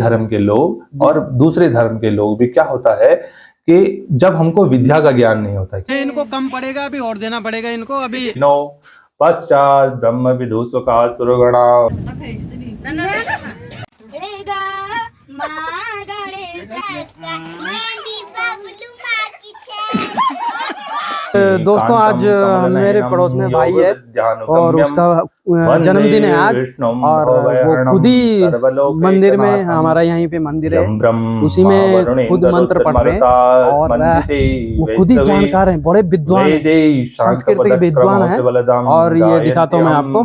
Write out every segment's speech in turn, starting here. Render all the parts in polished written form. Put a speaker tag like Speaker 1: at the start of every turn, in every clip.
Speaker 1: धर्म के लोग और दूसरे धर्म के लोग भी क्या होता है कि जब हमको विद्या का ज्ञान नहीं होता है,
Speaker 2: इनको कम पड़ेगा, अभी और देना पड़ेगा इनको अभी।
Speaker 1: नो पश्चात ब्रह्म विदुषका सुरगणा
Speaker 2: दोस्तों आज मेरे पड़ोस में भाई है और उसका जन्मदिन है आज, और वो खुद ही मंदिर में, हमारा यहीं पे मंदिर है, उसी में खुद मंत्र पढ़ रहे हैं और वो खुद ही जानकार हैं, बड़े विद्वान हैं, संस्कृत के विद्वान हैं। और ये दिखाता हूँ मैं आपको,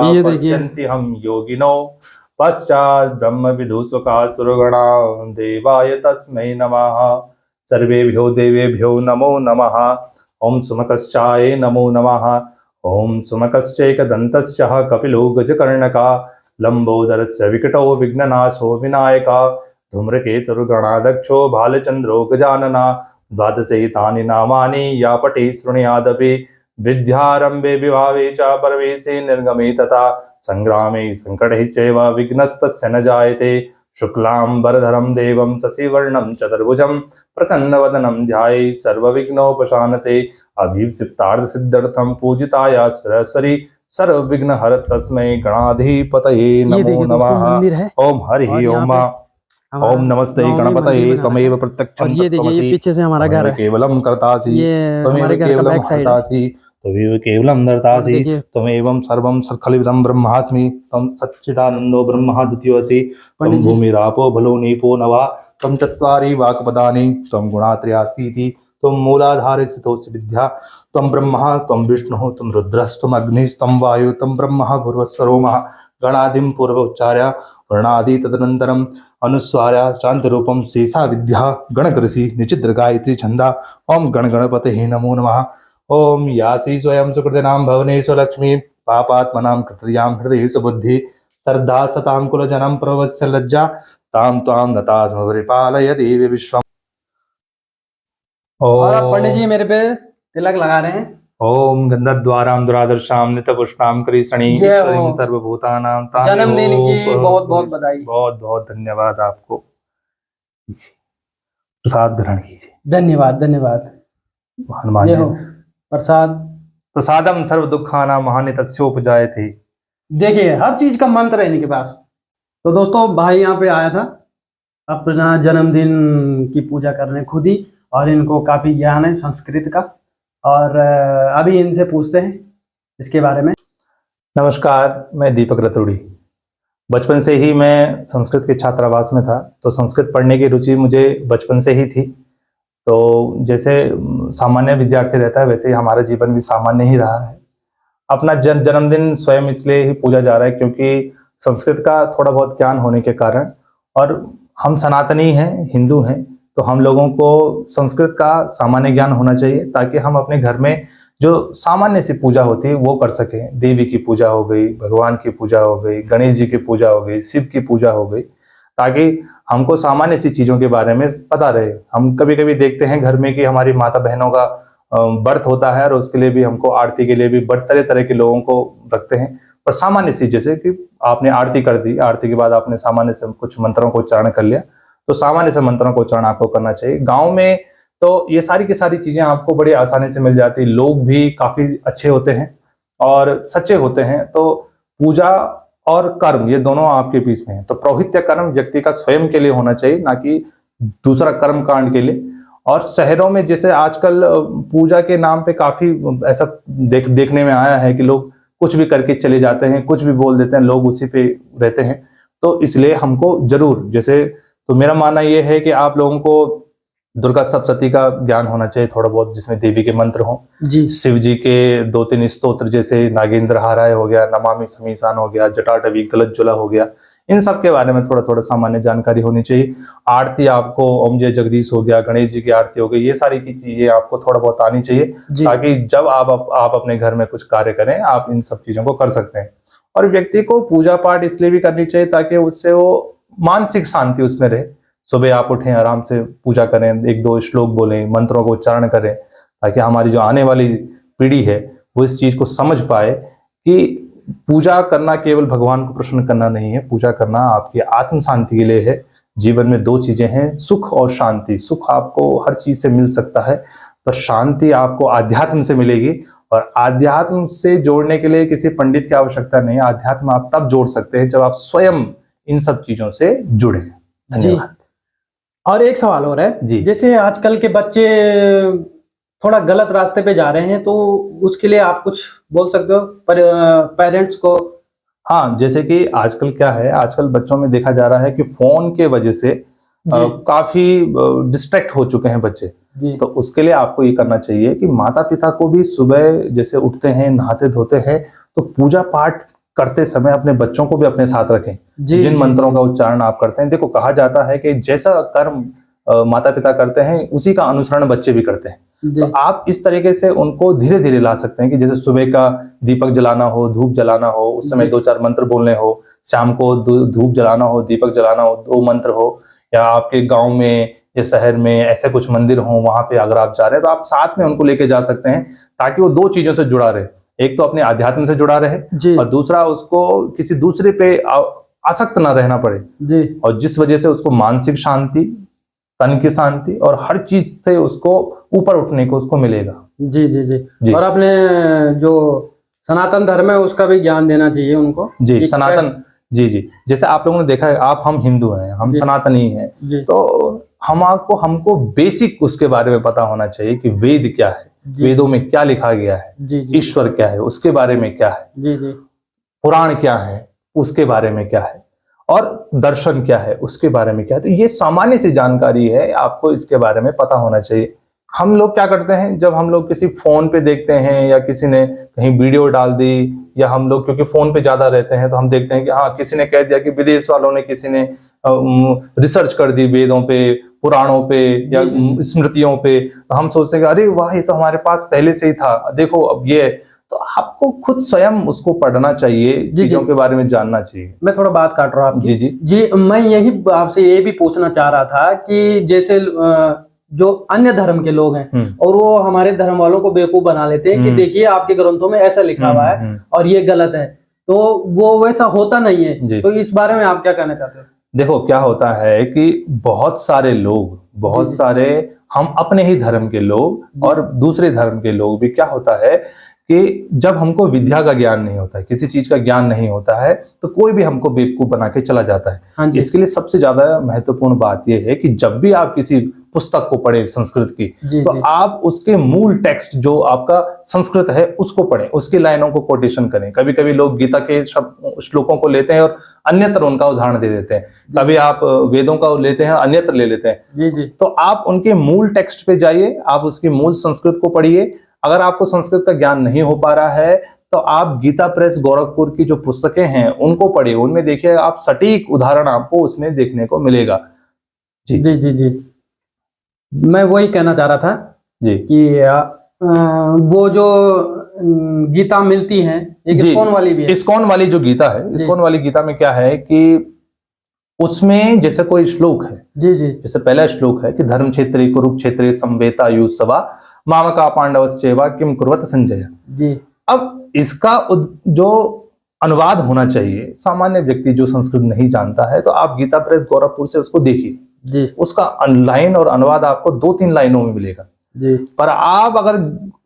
Speaker 2: ये देखिए
Speaker 1: हम योगिनो पश्चात ब्रह्म विदुषका सुरगणा देवाय तस्मै नमः सर्वेभ्यो देवेभ्यो नमो नमः ओम सुमकश्चाय नमो नमः ओम सुमकश्चैकदन्तश्च कपिलो गजकर्णका लंबोदरस्य विकटो विघ्ननाशो विनायका धूम्रकेतुर्गणाध्यक्षो भालचंद्रो गजानना द्वादशैतानि नामानि या पठि शृणुयादपि विद्यारंभे विभावे च परवेशे निर्गमे तथा संग्रामे संकटे चैव विघ्नस्तस्य न जायते शुक्लांबरधरं देवं शशिवर्णं चतुर्भुजं प्रसन्नवदनं ध्याये सर्वविघ्नोपशान्ते अभीप्सितार्थसिद्ध्यर्थं पूजिताय सरस्वती सर्वविघ्नहर तस्मै गणाधिपतये नमो नमः ओम हरि ओम ओम नमस्ते गणपतये त्वमेव प्रत्यक्षं
Speaker 2: ये देखिए, ये पीछे से हमारा घर है,
Speaker 1: केवलम कर्तासि
Speaker 2: ये हमारे घर का बैक साइड है,
Speaker 1: तमेव केवलम दर्तासि त्वमेवं सर्वं सखलिदं ब्रह्मास्मि त्वं सच्चिदानन्दो ब्रह्म द्वितीयोऽसि त्वं भूमिरापो बलो नीपो नवा त्वं चत्वारि वाक्पदानि त्वं गुणात्रयातीति त्वं मूलाधारे स्थितोऽसि विद्या त्वं ब्रह्मा त्वं विष्णुः त्वं रुद्रस्त्वं अग्निस्त्वं वायुः त्वं ब्रह्मः भूर्भुवस्वरोमः गणादिं पूर्वोच्चार्य वर्णादि तदनन्तरम् अनुस्वार्य शान्तरूपं शेषा विद्या गणकृषि निचिद्र गायत्री छंदा ओम गणगणपतये नमो नमः ओम यासी स्वयं सुकृतिनां भवनेषु लक्ष्मी पापात्मनां कृतयां हृदयेषु बुद्धि श्रद्धा सतां कुलजनं प्रवत्स्य लज्जा तां त्वां नता स्म परिपालय देवी विश्वम्।
Speaker 2: और अब पंडित जी मेरे पे तिलक लगा रहे हैं।
Speaker 1: ओम गंधद्वारां दुरादर्शां नित्यपुष्टां कृष्णी सर्वभूतानां
Speaker 2: जन्मदिन की बहुत बहुत बधाई,
Speaker 1: बहुत बहुत धन्यवाद आपको। प्रसाद ग्रहण कीजिए।
Speaker 2: धन्यवाद धन्यवाद।
Speaker 1: हनुमान जी
Speaker 2: प्रसाद
Speaker 1: प्रसादम सर्व दुखाना महानित्योपजायते।
Speaker 2: देखिए हर चीज का मंत्र है इनके पास। तो दोस्तों भाई यहाँ पे आया था अपना जन्मदिन की पूजा करने खुद ही, और इनको काफी ज्ञान है संस्कृत का, और अभी इनसे पूछते हैं इसके बारे में।
Speaker 1: नमस्कार, मैं दीपक रतुड़ी। बचपन से ही मैं संस्कृत के छात्रावास में था, तो संस्कृत पढ़ने की रुचि मुझे बचपन से ही थी। तो जैसे सामान्य विद्यार्थी रहता है वैसे ही हमारा जीवन भी सामान्य ही रहा है। अपना जन्मदिन स्वयं इसलिए ही पूजा जा रहा है क्योंकि संस्कृत का थोड़ा बहुत ज्ञान होने के कारण, और हम सनातनी हैं, हिंदू हैं, तो हम लोगों को संस्कृत का सामान्य ज्ञान होना चाहिए ताकि हम अपने घर में जो सामान्य सी पूजा होती है वो कर सकें। देवी की पूजा हो गई, भगवान की पूजा हो गई, गणेश जी की पूजा हो गई, शिव की पूजा हो गई, ताकि हमको सामान्य सी चीजों के बारे में पता रहे। हम कभी कभी देखते हैं घर में कि हमारी माता बहनों का व्रत होता है और उसके लिए भी हमको आरती के लिए भी तरह तरह के लोगों को रखते हैं, पर सामान्य सी जैसे कि आपने आरती कर दी, आरती के बाद आपने सामान्य से कुछ मंत्रों को उच्चारण कर लिया, तो सामान्य से मंत्रों को उच्चारण आपको करना चाहिए। गाँव में तो ये सारी की सारी चीजें आपको बड़ी आसानी से मिल जाती। लोग भी काफी अच्छे होते हैं और सच्चे होते हैं, तो पूजा और कर्म ये दोनों आपके बीच में है। तो पौरोहित्य कर्म व्यक्ति का स्वयं के लिए होना चाहिए, ना कि दूसरा कर्म कांड के लिए। और शहरों में जैसे आजकल पूजा के नाम पे काफी ऐसा देखने में आया है कि लोग कुछ भी करके चले जाते हैं, कुछ भी बोल देते हैं, लोग उसी पे रहते हैं। तो इसलिए हमको जरूर जैसे, तो मेरा मानना यह है कि आप लोगों को दुर्गा सप्तशती का ज्ञान होना चाहिए थोड़ा बहुत, जिसमें देवी के मंत्र हों जी, शिव जी के 2-3 स्तोत्र जैसे नागेंद्र हाराय हो गया, नमामि समीसान हो गया, जटाटवी गलज्ज्वला हो गया, इन सब के बारे में थोड़ा थोड़ा सामान्य जानकारी होनी चाहिए। आरती आपको ओम जय जगदीश हो गया, गणेश जी की आरती हो गई, ये सारी की चीजें आपको थोड़ा बहुत आनी चाहिए ताकि जब आप अपने घर में कुछ कार्य करें आप इन सब चीजों को कर सकते हैं। और व्यक्ति को पूजा पाठ इसलिए भी करनी चाहिए ताकि उससे वो मानसिक शांति उसमें रहे। सुबह आप उठें, आराम से पूजा करें, 1-2 श्लोक बोलें, मंत्रों को उच्चारण करें, ताकि हमारी जो आने वाली पीढ़ी है वो इस चीज को समझ पाए कि पूजा करना केवल भगवान को प्रसन्न करना नहीं है, पूजा करना आपकी आत्म शांति के लिए है। जीवन में दो चीजें हैं, सुख और शांति। सुख आपको हर चीज से मिल सकता है, पर शांति आपको आध्यात्म से मिलेगी। और आध्यात्म से जोड़ने के लिए किसी पंडित की आवश्यकता नहीं है। आध्यात्म आप तब जोड़ सकते हैं जब आप स्वयं इन सब चीजों से जुड़े। धन्यवाद।
Speaker 2: और एक सवाल और है जी, जैसे आजकल के बच्चे थोड़ा गलत रास्ते पे जा रहे हैं, तो उसके लिए आप कुछ बोल सकते हो पेरेंट्स को?
Speaker 1: हाँ, जैसे कि आजकल क्या है, आजकल बच्चों में देखा जा रहा है कि फोन के वजह से काफी डिस्ट्रैक्ट हो चुके हैं बच्चे। तो उसके लिए आपको ये करना चाहिए कि माता पिता को भी सुबह जैसे उठते हैं, नहाते धोते हैं, तो पूजा पाठ करते समय अपने बच्चों को भी अपने साथ रखें। जिन मंत्रों का उच्चारण आप करते हैं, देखो कहा जाता है कि जैसा कर्म माता पिता करते हैं उसी का अनुसरण बच्चे भी करते हैं। तो आप इस तरीके से उनको धीरे धीरे ला सकते हैं कि जैसे सुबह का दीपक जलाना हो, धूप जलाना हो, उस समय 2-4 मंत्र बोलने हो, शाम को धूप जलाना हो, दीपक जलाना हो, 2 मंत्र हो, या आपके गांव में या शहर में ऐसे कुछ मंदिर हो, वहां पे अगर आप जा रहे हैं तो आप साथ में उनको लेके जा सकते हैं, ताकि वो 2 चीजों से जुड़ा रहे। एक तो अपने अध्यात्म से जुड़ा रहे और दूसरा उसको किसी दूसरे पे आसक्त ना रहना पड़े। और जिस वजह से उसको मानसिक शांति, तन की शांति और हर चीज से उसको ऊपर उठने को उसको मिलेगा। जी। और अपने जो सनातन धर्म है उसका भी ज्ञान देना चाहिए उनको। जी, सनातन। जी। जैसे आप लोगों ने देखा है, आप हम हिंदू हैं, हम सनातनी हैं, तो हमको बेसिक उसके बारे में पता होना चाहिए कि वेद क्या है, वेदों में क्या लिखा गया है, ईश्वर क्या है उसके बारे में क्या है, पुराण क्या है उसके बारे में क्या है, और दर्शन क्या है उसके बारे में क्या है। तो ये सामान्य सी जानकारी है, आपको इसके बारे में पता होना चाहिए। हम लोग क्या करते हैं, जब हम लोग किसी फोन पे देखते हैं या किसी ने कहीं वीडियो डाल दी, या हम लोग क्योंकि फोन पे ज्यादा रहते हैं, तो हम देखते हैं कि हाँ किसी ने कह दिया कि विदेश वालों ने, किसी ने रिसर्च कर दी वेदों पे, पुराणों पे या स्मृतियों पे, तो हम सोचते हैं कि अरे वाह, ये तो हमारे पास पहले से ही था, देखो अब ये। तो आपको खुद स्वयं उसको पढ़ना चाहिए, चीजों के बारे में जानना चाहिए।
Speaker 2: मैं थोड़ा बात काट रहा हूँ आपकी। जी, मैं यही आपसे ये भी पूछना चाह रहा था कि जैसे जो अन्य धर्म के लोग हैं और वो हमारे धर्म वालों को बेवकूफ बना लेते हैं कि देखिए आपके ग्रंथों में ऐसा लिखा हुआ है और ये गलत है, तो वो वैसा होता नहीं है। तो इस बारे में आप क्या कहना चाहते हो?
Speaker 1: देखो क्या होता है कि बहुत सारे लोग, बहुत सारे हम अपने ही धर्म के लोग और दूसरे धर्म के लोग भी, क्या होता है कि जब हमको विद्या का ज्ञान नहीं होता है, किसी चीज का ज्ञान नहीं होता है, तो कोई भी हमको बेवकूफ बना के चला जाता है। इसके लिए सबसे ज्यादा महत्वपूर्ण बात यह है कि जब भी आप किसी पुस्तक को पढ़े संस्कृत की, तो आप उसके मूल टेक्स्ट जो आपका संस्कृत है उसको पढ़ें, उसकी लाइनों को कोटेशन करें। कभी कभी लोग गीता के श्लोकों को लेते हैं और अन्यत्र उनका उदाहरण दे देते हैं, कभी आप वेदों का लेते हैं अन्यत्र ले लेते हैं। तो आप उनके मूल टेक्स्ट पे जाइए, आप उसकी मूल संस्कृत को पढ़िए। अगर आपको संस्कृत का ज्ञान नहीं हो पा रहा है, तो आप गीता प्रेस गोरखपुर की जो पुस्तकें हैं उनको पढ़िए, उनमें देखिए आप सटीक उदाहरण आपको उसमें देखने को मिलेगा।
Speaker 2: जी। मैं वही कहना चाह रहा था कि वो जो गीता मिलती है, एक इस्कॉन वाली भी है।
Speaker 1: इस्कॉन वाली जो गीता है, इस्कॉन वाली गीता में क्या है कि उसमें जैसे कोई श्लोक है, जैसे पहला श्लोक है कि धर्म क्षेत्रे कुरुक्षेत्रे संवेता युत्सवा मामका पांडवश्चैव किम कुर्वत संजय। अब इसका जो अनुवाद होना चाहिए, सामान्य व्यक्ति जो संस्कृत नहीं जानता है, तो आप गीता प्रेस गोरखपुर से उसको देखिए, उसका लाइन और अनुवाद आपको 2-3 लाइनों में मिलेगा। पर आप अगर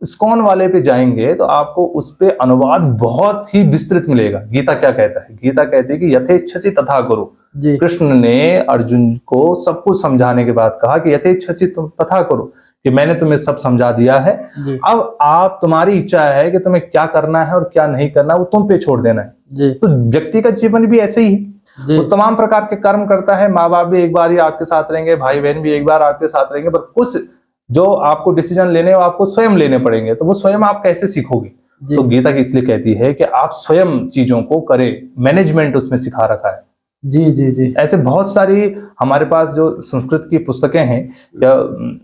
Speaker 1: इस्कॉन वाले पे जाएंगे तो आपको उस पे अनुवाद बहुत ही विस्तृत मिलेगा। गीता क्या कहता है? गीता कहती है कि यथेच्छसि तथा करो। कृष्ण ने अर्जुन को सब कुछ समझाने के बाद कहा कि यथेच्छसि तुम तथा करो, कि मैंने तुम्हें सब समझा दिया है, अब आप तुम्हारी इच्छा है कि तुम्हें क्या करना है और क्या नहीं करना, वो तुम पे छोड़ देना है। तो व्यक्ति का जीवन भी ऐसे ही है, वो तमाम प्रकार के कर्म करता है। माँ बाप भी एक बार ही आपके साथ रहेंगे, भाई बहन भी एक बार आपके साथ रहेंगे, पर कुछ जो आपको डिसीजन लेने वो आपको स्वयं लेने पड़ेंगे, तो वो स्वयं आप कैसे सीखोगे? तो गीता इसलिए कहती है कि आप स्वयं चीजों को करें, मैनेजमेंट उसमें सिखा रखा है।
Speaker 2: जी।
Speaker 1: ऐसे बहुत सारी हमारे पास जो संस्कृत की पुस्तकें हैं या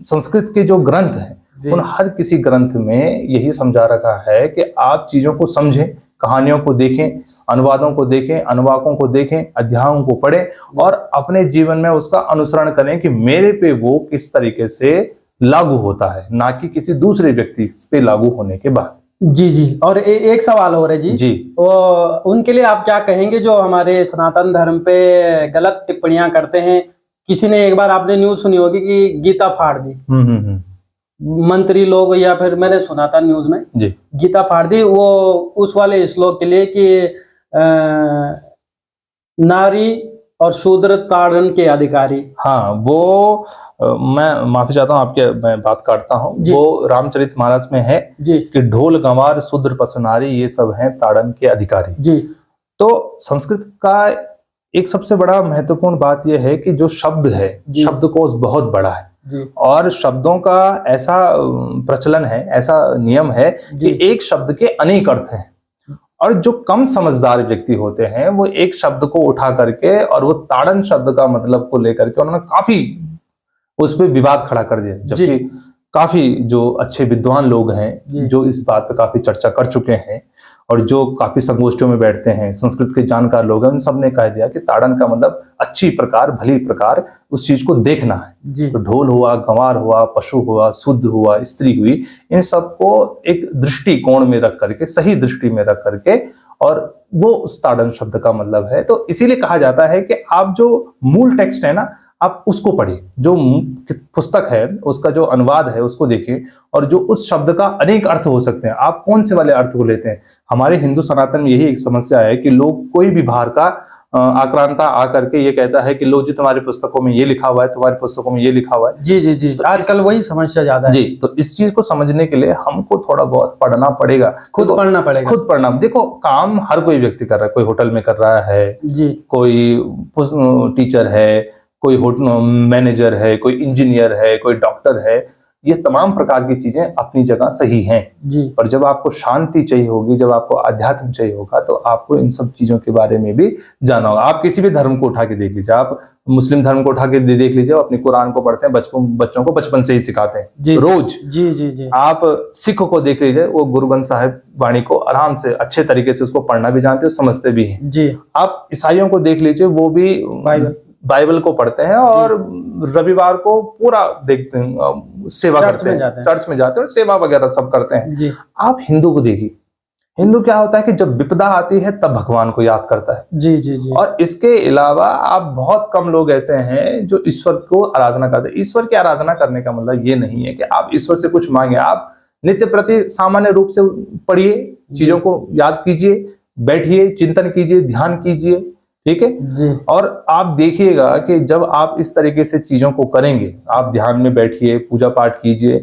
Speaker 1: संस्कृत के जो ग्रंथ हैं, उन हर किसी ग्रंथ में यही समझा रखा है कि आप चीजों को समझें, कहानियों को देखें, अनुवादों को देखें, अनुवाकों को देखें, अध्यायों को पढ़ें और अपने जीवन में उसका अनुसरण करें कि मेरे पे वो किस तरीके से लागू होता है, ना कि किसी दूसरे व्यक्ति पे लागू होने के बाद।
Speaker 2: जी जी। और एक सवाल और है जी।
Speaker 1: जी।
Speaker 2: तो उनके लिए आप क्या कहेंगे जो हमारे सनातन धर्म पे गलत टिप्पणियां करते हैं? किसी ने एक बार आपने न्यूज सुनी होगी कि गीता फाड़ दी, मंत्री लोग, या फिर मैंने सुना था न्यूज में
Speaker 1: जी,
Speaker 2: गीता फाड़ दी, वो उस वाले श्लोक के लिए कि नारी और शूद्र ताड़न के अधिकारी।
Speaker 1: हाँ, वो मैं माफी चाहता हूँ आपके, मैं बात काटता हूँ। वो रामचरितमानस में है
Speaker 2: जी
Speaker 1: कि ढोल गंवार शूद्र पशु नारी ये सब हैं ताड़न के अधिकारी
Speaker 2: जी।
Speaker 1: तो संस्कृत का एक सबसे बड़ा महत्वपूर्ण बात यह है कि जो शब्द है, शब्दकोश बहुत बड़ा है और शब्दों का ऐसा प्रचलन है, ऐसा नियम है कि एक शब्द के अनेक अर्थ हैं और जो कम समझदार व्यक्ति होते हैं वो एक शब्द को उठा करके और वो ताड़न शब्द का मतलब को लेकर के उन्होंने काफी उस पर विवाद खड़ा कर दिया, जबकि काफी जो अच्छे विद्वान लोग हैं जो इस बात पर काफी चर्चा कर चुके हैं और जो काफी संगोष्ठियों में बैठते हैं, संस्कृत के जानकार लोग हैं, उन सब ने कह दिया कि ताड़न का मतलब अच्छी प्रकार, भली प्रकार उस चीज को देखना है। तो ढोल हुआ, गंवार हुआ, पशु हुआ, शुद्ध हुआ, स्त्री हुई, इन सबको एक दृष्टिकोण में रख करके, सही दृष्टि में रख करके, और वो उस ताड़न शब्द का मतलब है। तो इसीलिए कहा जाता है कि आप जो मूल टेक्स्ट है ना, आप उसको पढ़िए, जो पुस्तक है उसका जो अनुवाद है उसको देखिए, और जो उस शब्द का अनेक अर्थ हो सकते हैं, आप कौन से वाले अर्थ को लेते हैं। हमारे हिंदू सनातन में यही एक समस्या है कि लोग, कोई भी बाहर का आक्रांता आकर के ये कहता है कि लो जी तुम्हारी पुस्तकों में ये लिखा हुआ है, तुम्हारी पुस्तकों में ये लिखा हुआ है।
Speaker 2: जी जी जी, तो आजकल वही समस्या ज्यादा है
Speaker 1: जी। तो इस चीज को समझने के लिए हमको थोड़ा बहुत पढ़ना पड़ेगा,
Speaker 2: खुद पढ़ना पड़ेगा,
Speaker 1: खुद पढ़ना। देखो, काम हर कोई व्यक्ति कर रहा है, कोई होटल में कर रहा है जी, कोई टीचर है, कोई होटल मैनेजर है, कोई इंजीनियर है, कोई डॉक्टर है। ये तमाम प्रकार की चीजें अपनी जगह सही हैं जी। पर जब आपको शांति चाहिए होगी, जब आपको अध्यात्म चाहिए होगा, तो आपको इन सब चीजों के बारे में भी जानना होगा। आप किसी भी धर्म को उठा के देख लीजिए, आप मुस्लिम धर्म को उठा के देख लीजिए, अपनी कुरान को पढ़ते हैं, बच्चों को बचपन से ही सिखाते हैं रोज जी जी जी। आप सिख को देख लीजिए, वो गुरु ग्रंथ साहिब वाणी को आराम से अच्छे तरीके से उसको पढ़ना भी जानते हैं, समझते भी हैं जी। आप ईसाइयों को देख लीजिए, वो भी बाइबल को पढ़ते हैं और रविवार को पूरा देखते हैं, सेवा करते हैं, चर्च में जाते हैं और सेवा वगैरह सब करते हैं जी। आप हिंदू को देखिए, हिंदू क्या होता है कि जब विपदा आती है तब भगवान को याद करता है जी जी जी। और इसके अलावा आप बहुत कम लोग ऐसे हैं जो ईश्वर को आराधना करते हैं। ईश्वर की आराधना करने का मतलब ये नहीं है कि आप ईश्वर से कुछ मांगे, आप नित्य प्रति सामान्य रूप से पढ़िए, चीजों को याद कीजिए, बैठिए, चिंतन कीजिए, ध्यान कीजिए, ठीक है जी। और आप देखिएगा कि जब आप इस तरीके से चीजों को करेंगे, आप ध्यान में बैठिए, पूजा पाठ कीजिए,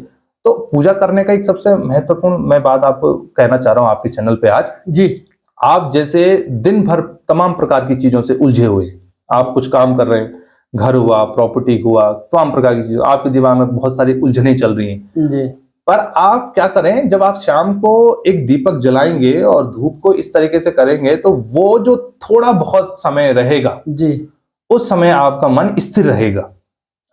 Speaker 1: तो पूजा करने का एक सबसे महत्वपूर्ण मैं बात आपको कहना चाह रहा हूं आपके चैनल पे आज जी। आप जैसे दिन भर तमाम प्रकार की चीजों से उलझे हुए, आप कुछ काम कर रहे हैं, घर हुआ, प्रॉपर्टी हुआ, तमाम प्रकार की चीजें, आपके दिमाग में बहुत सारी उलझनें चल रही हैं जी। पर आप क्या करें, जब आप शाम को एक दीपक जलाएंगे और धूप को इस तरीके से करेंगे, तो वो जो थोड़ा बहुत समय रहेगा जी, उस समय आपका मन स्थिर रहेगा।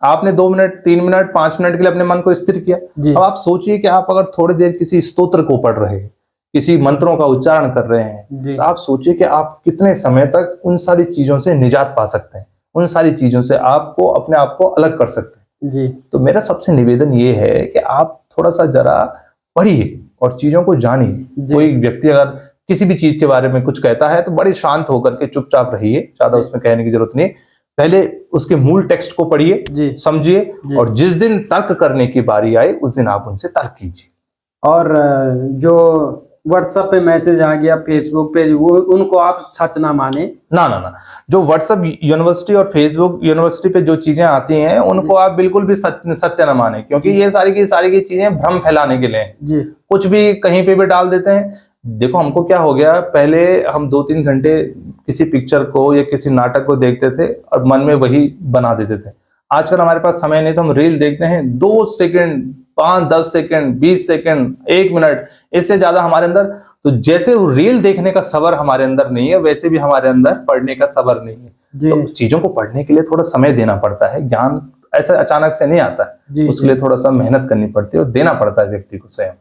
Speaker 1: आपने 2 मिनट, 3 मिनट, 5 मिनट के लिए अपने मन को स्थिर किया। अब आप सोचिए कि आप अगर थोड़ी देर किसी स्तोत्र को पढ़ रहे हैं, किसी मंत्रों का उच्चारण कर रहे हैं, तो आप सोचिए कि आप कितने समय तक उन सारी चीजों से निजात पा सकते हैं, उन सारी चीजों से आपको अपने आप को अलग कर सकते हैं जी। तो मेरा सबसे निवेदन ये है कि आप थोड़ा सा जरा पढ़िए और चीजों को जानिए। कोई व्यक्ति अगर किसी भी चीज के बारे में कुछ कहता है तो बड़े शांत होकर के चुपचाप रहिए, ज्यादा उसमें कहने की जरूरत नहीं। पहले उसके मूल टेक्स्ट को पढ़िए, समझिए, और जिस दिन तर्क करने की बारी आए उस दिन आप उनसे तर्क कीजिए।
Speaker 2: और जो व्हाट्सएप पे मैसेज आ गया, फेसबुक पे, वो उनको आप सच ना माने।
Speaker 1: ना, जो व्हाट्सएप यूनिवर्सिटी और फेसबुक यूनिवर्सिटी पे जो चीजें आती हैं उनको आप बिल्कुल भी सत्य ना माने, क्योंकि ये सारी की चीजें भ्रम फैलाने के लिए जी। कुछ भी कहीं पे भी डाल देते हैं। देखो, हमको क्या हो गया, पहले हम 2-3 घंटे किसी पिक्चर को या किसी नाटक को देखते थे और मन में वही बना देते थे। आजकल हमारे पास समय नहीं, तो हम रील देखते हैं 2 सेकंड, 5-10 सेकंड, 20 सेकंड, 1 मिनट, इससे ज्यादा हमारे अंदर, तो जैसे रील देखने का सब्र हमारे अंदर नहीं है, वैसे भी हमारे अंदर पढ़ने का सब्र नहीं है। तो चीजों को पढ़ने के लिए थोड़ा समय देना पड़ता है। ज्ञान ऐसा अचानक से नहीं आता है, उसके लिए थोड़ा सा मेहनत करनी पड़ती है और देना पड़ता है व्यक्ति को स्वयं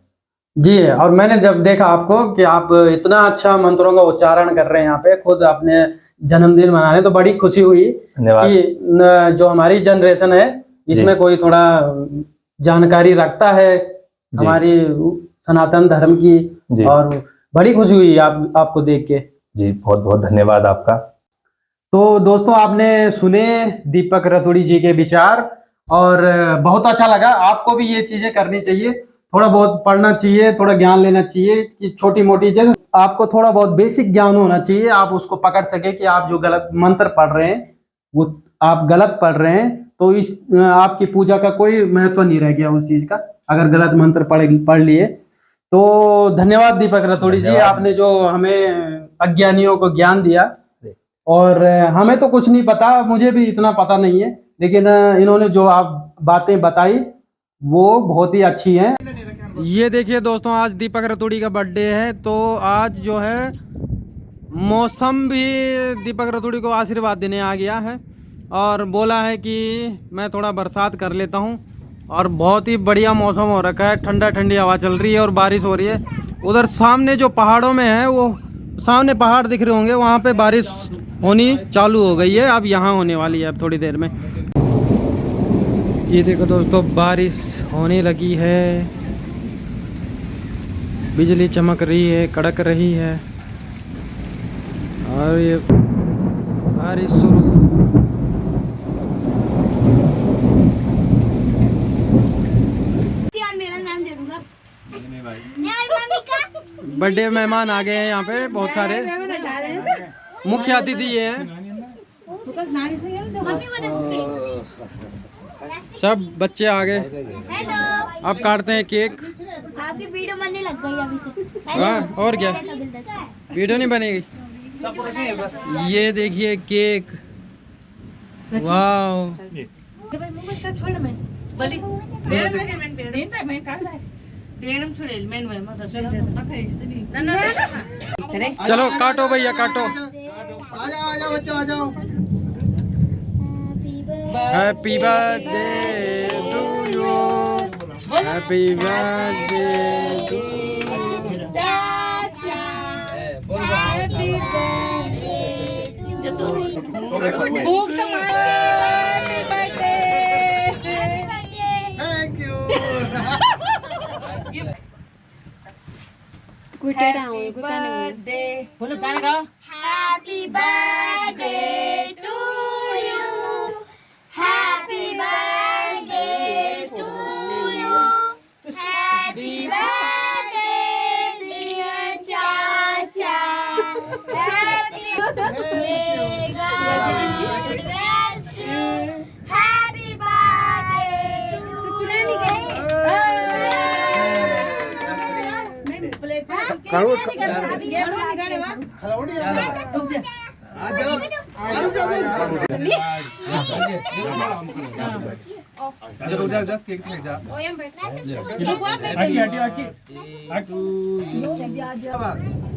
Speaker 2: जी। और मैंने जब देखा आपको कि आप इतना अच्छा मंत्रों का उच्चारण कर रहे हैं यहाँ पे, खुद अपने जन्मदिन मनाने, तो बड़ी खुशी हुई कि जो हमारी जनरेशन है इसमें कोई थोड़ा जानकारी रखता है, हमारी सनातन धर्म की।
Speaker 1: जी।
Speaker 2: और बड़ी खुशी हुई आपको देख के।
Speaker 1: जी, बहुत बहुत धन्यवाद आपका।
Speaker 2: तो दोस्तों, आपने सुने दीपक रतूड़ी जी के विचार और बहुत अच्छा लगा। आपको भी ये चीजें करनी चाहिए, थोड़ा बहुत पढ़ना चाहिए, थोड़ा ज्ञान लेना चाहिए कि छोटी मोटी, जैसे आपको थोड़ा बहुत बेसिक ज्ञान होना चाहिए, आप उसको पकड़ सके कि आप जो गलत मंत्र पढ़ रहे हैं वो आप गलत पढ़ रहे हैं, तो इस आपकी पूजा का कोई महत्व नहीं रह गया उस चीज का, अगर गलत मंत्र पढ़ लिए। तो धन्यवाद दीपक रतूड़ी जी, आपने जो हमें अज्ञानियों को ज्ञान दिया। और हमें तो कुछ नहीं पता, मुझे भी इतना पता नहीं है, लेकिन इन्होंने जो आप बातें बताई वो बहुत ही अच्छी हैं। ये देखिए दोस्तों, आज दीपक रतूड़ी का बर्थडे है, तो आज जो है मौसम भी दीपक रतूड़ी को आशीर्वाद देने आ गया है और बोला है कि मैं थोड़ा बरसात कर लेता हूँ। और बहुत ही बढ़िया मौसम हो रखा है, ठंडा ठंडी हवा चल रही है और बारिश हो रही है। उधर सामने जो पहाड़ों में है, वो सामने पहाड़ दिख रहे होंगे, वहाँ पे बारिश होनी चालू हो गई है, अब यहाँ होने वाली है अब थोड़ी देर में। ये देखो दोस्तों, बारिश होने लगी है, बिजली चमक रही है, कड़क रही है और ये बारिश शुरू। बर्थडे मेहमान आ गए हैं यहाँ पे, बहुत सारे मुख्य अतिथि ये हैं, सब बच्चे आ गए। अब काटते हैं केक।
Speaker 3: आपकी वीडियो बनने लग गई अभी से।
Speaker 2: हाँ, और क्या वीडियो नहीं बनेगी। ये देखिए केक, वाह। चलो काटो भैया, काटो। Happy birthday to you, happy birthday to
Speaker 3: Happy birthday to you. Happy birthday to you. Happy birthday dear Chacha. Happy birthday, God bless you. Happy birthday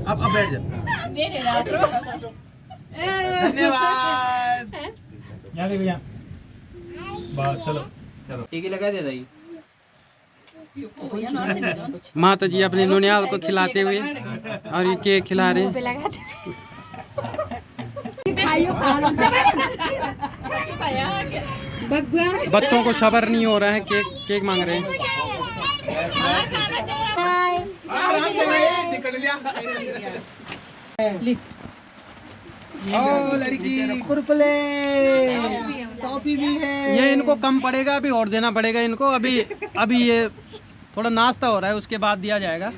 Speaker 4: अब बैठ जा। धन्यवाद। यहाँ देखो यहाँ। बस चलो चलो टीके लगा दे दाई।
Speaker 2: माता जी अपने नोनियाल को खिलाते हुए और ये केक खिला रहे हैं। बच्चों को सब्र नहीं हो रहा है, केक मांग रहे हैं।
Speaker 4: ओ लड़की कुरकुरे टॉफी भी है।
Speaker 2: ये इनको कम पड़ेगा, अभी और देना पड़ेगा इनको। अभी ये थोड़ा नाश्ता हो रहा है, उसके बाद दिया जाएगा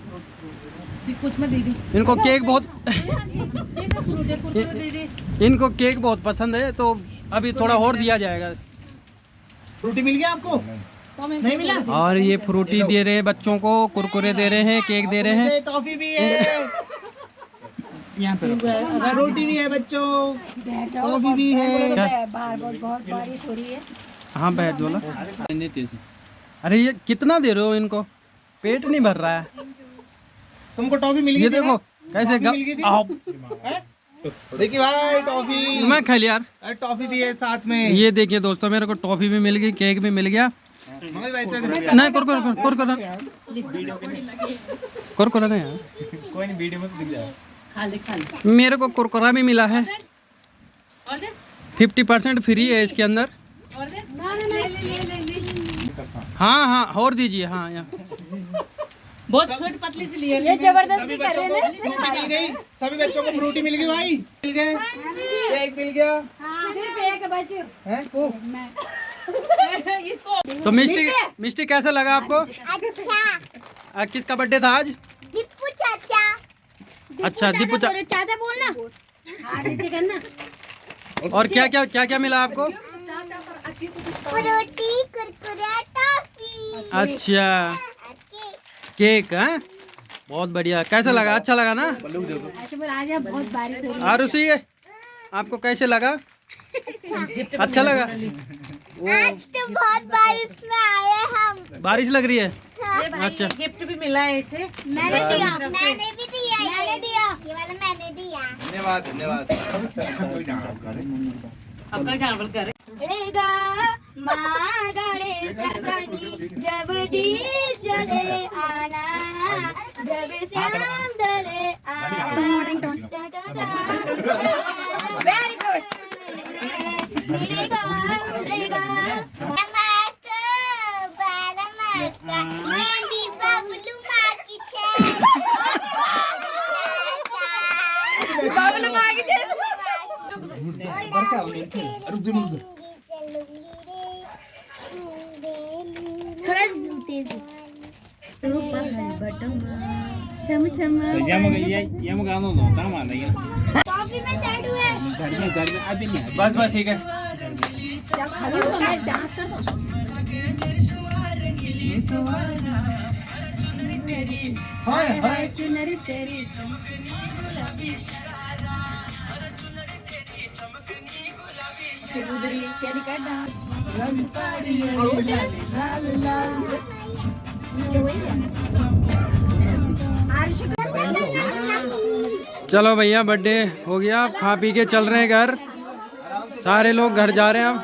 Speaker 2: इनको। केक इनको केक बहुत पसंद है, तो अभी थोड़ा और दिया जाएगा।
Speaker 4: फ्रूटी मिल गया आपको? नहीं मिला?
Speaker 2: और ये फ्रूटी दे रहे हैं बच्चों को, कुरकुरे दे रहे हैं, केक दे रहे हैं,
Speaker 4: टॉफी भी है, यहाँ पे रोटी भी है बच्चों, टॉफी भी है।
Speaker 3: बाहर बहुत बारिश हो रही है।
Speaker 2: हाँ बैठ बोला। अरे ये कितना दे रहे हो इनको, पेट नहीं भर रहा है।
Speaker 4: तुमको टॉफी मिल गई?
Speaker 2: ये देखो कैसे
Speaker 4: देखिए भाई टॉफी।
Speaker 2: मैं खा लिया यार।
Speaker 4: टॉफी भी है साथ में।
Speaker 2: ये देखिए दोस्तों, मेरे को टॉफी भी मिल गई, केक भी मिल गया। नहीं कुरकुरा नहीं यार,
Speaker 4: कोई नहीं, वीडियो में दिख जाएगा।
Speaker 2: मेरे को कुरकुरा भी मिला है। 50% फ्री है इसके अंदर। हाँ और दीजिए। हाँ यहाँ
Speaker 4: बहुत छोटी पतली सी ली है।
Speaker 3: ये जबरदस्ती कर रहे हैं
Speaker 4: फ्रूटी मिल गई, सभी बच्चों को फ्रूटी मिल गई भाई, मिल गए, केक मिल गया
Speaker 3: सिर्फ एक बच्चे
Speaker 4: है। ओ
Speaker 2: तो मिष्टी कैसा लगा आपको?
Speaker 3: अच्छा
Speaker 2: किसका बर्थडे था आज?
Speaker 3: दीपू चाचा।
Speaker 2: अच्छा दीपू
Speaker 3: चाचा बोलना। हाँ नीचे करना।
Speaker 2: और क्या मिला आपको?
Speaker 3: फ्रूटी कुरकुरे टॉफी।
Speaker 2: अच्छा केक है, बहुत बढ़िया। कैसा लगा? अच्छा लगा ना?
Speaker 3: आज बहुत बारिश हो रही है।
Speaker 2: आरुषि आपको कैसे लगा? अच्छा लगा?
Speaker 3: आज तो बहुत बारिश में आए हम।
Speaker 2: बारिश लग रही है?
Speaker 3: अच्छा
Speaker 5: गिफ्ट भी मिला है इसे।
Speaker 3: मैंने दिया, मैंने भी दिया, मैंने दिया, ये वाला मैंने दिया।
Speaker 4: धन्यवाद धन्यवाद।
Speaker 5: अक्का चावल करे
Speaker 3: रेगा माँ गणे सजनी जब दीप जले आना, जब श्याम डले आना। Very good. रेगा रेगा नमक बालमक मेहंदी बबलू माँ की छे। बबलू माँ की छे। कॉफी में चढ़ू है।
Speaker 2: बस ठीक है।
Speaker 3: मैं डांस कर दूं।
Speaker 4: हाय हाय
Speaker 3: चुनरी तेरी
Speaker 2: चलो भैया बर्थडे हो गया, अब खा पी के चल रहे हैं घर। सारे लोग घर जा रहे हैं अब।